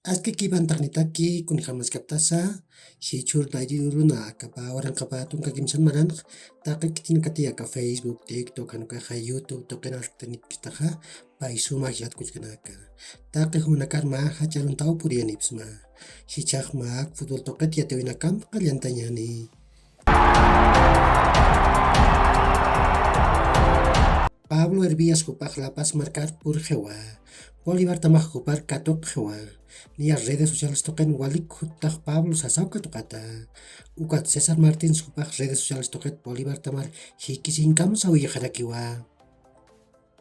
Aski kibantarnitaki kunikamasqaptasa hichurnayruruna akapa waranqapatung kakimsan maranq taqi kitinakatiyaka Facebook, TikTok, hanukaqa YouTube tuqinarqtanipistaqa pay sumaq yatkuchkanaka. Taqi hunakarma hacharuntaw puriyanipisma. Hichaqmaq futbol tuqit yatawinakamqa llantañani. Pablo Hervías hupaq Lapas marcar purjewa. Bolívar tamaq hupar katuqjewa. Nia redes sociales toquen walik hutaq Pablo sasawka tuqata. Ukat César Martins hupaq redes sociales toqet Bolívar tamar hikisinkamu sawiyaqarakiwa.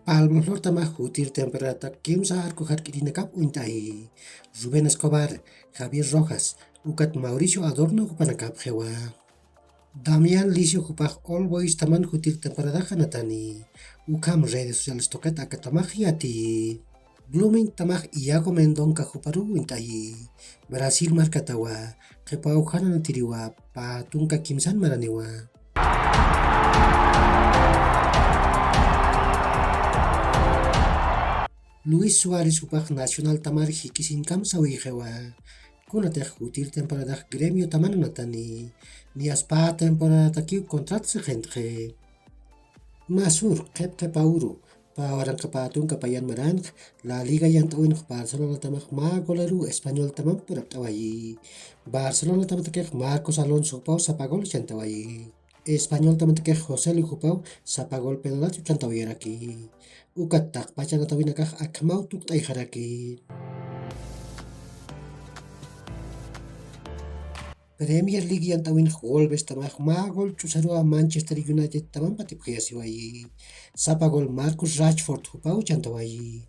Pablo Flor tamaq hutir temperata kimsa arku harkirinakap uintay. Rubén Escobar, Javier Rojas, ukat Mauricio Adorno hupanakap jewa. Damián Licio hupaq All Boys taman hutir temporada hanatani. Ukam redes sociales toqet akatamaj yati. Blooming tamaq Iago Mendonca huparu wintayi. Brasil markatawa, qhipaw hananatiriwa, patunka kimsan maraniwa. Luis Suárez hupaq Nacional tamar hikisinkam sawijewa. Kunateq hutir temporada gremio tamananatani. Niaspa temporada takiw contrato sejentje. Masur qhepqepauru pawaranqapatun kapayan maranq La Liga yantawinq Barcelona tamaq ma golaru Español tamam puraptawayi. Barcelona tamatakej Marcos Alonso hupaw sapagol chantawayi. Español tamatakej José Luis hupaw sapagol pedalachu chantawayaraki. Ukat taqpachanatawinakaj akamaw tuqt'ayjaraki. Premier League yantawin Wolves tamaq ma gol ch'usarua Manchester United tamam patipqayasiwayi. Sapa gol Marcus Rashford hupaw chantawayi.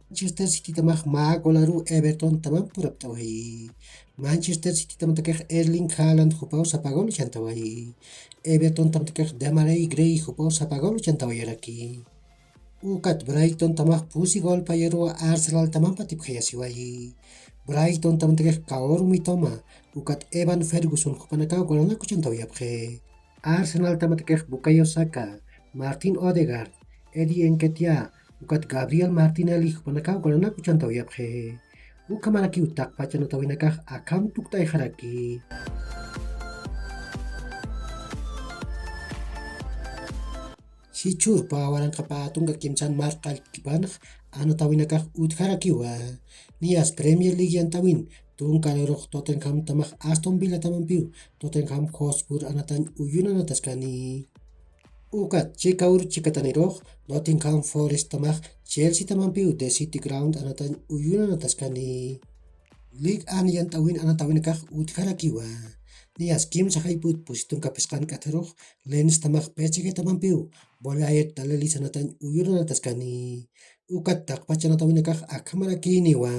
Manchester City tamaq ma golaru Everton tamam puraptawayi. Manchester City tamatakej Erling Haaland hupaw sapa gol chantawayi. Everton tamatakej Demarai Gray hupaw sapa gol chantawayaraki. Ukat Brighton tamaq pusi gol payarua Arsenal tamam patipqayasiwayi. Brighton tamatakej Kaoru Mitoma, ukat Evan Ferguson hupanakaw golanaku chantawayapje. Arsenal tamatakej Bukayo Saka, Martin Odegaard, Eddie Nketiah, ukat Gabriel Martinelli hupanakaw golanaku chantawayapje. Ukamaraki taqpachanatawinakaj akam tuqt'ayjaraki. Sichur pawaranqapatunqa kimsan marqal kipanaq anatawinakaj utjarakiwa. Nias Premier League yantawin tunkaruruq Tottenham tamaq Aston Villa tamanpiw Tottenham Hotspur anatan uyunanatasqani. Ukat Chikawur chikataniruq Nottingham Forest tamaq Chelsea tamanpiw The City Ground anatan uyunanatasqani. League An yantawin anatawinakaj utjarakiwa. Nias kimsa haiput pusitun kapisqan k'atharuq Lens tamaq PSG tamanpiw Bollaert Talelis anatan uyunanatasqani. Ukat taqpachanatawinakaj akamarakiniwa.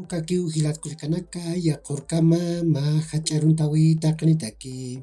Ukakiw hilatkullkanaka yaqurkama ma hach'aruntawi taqnitaki.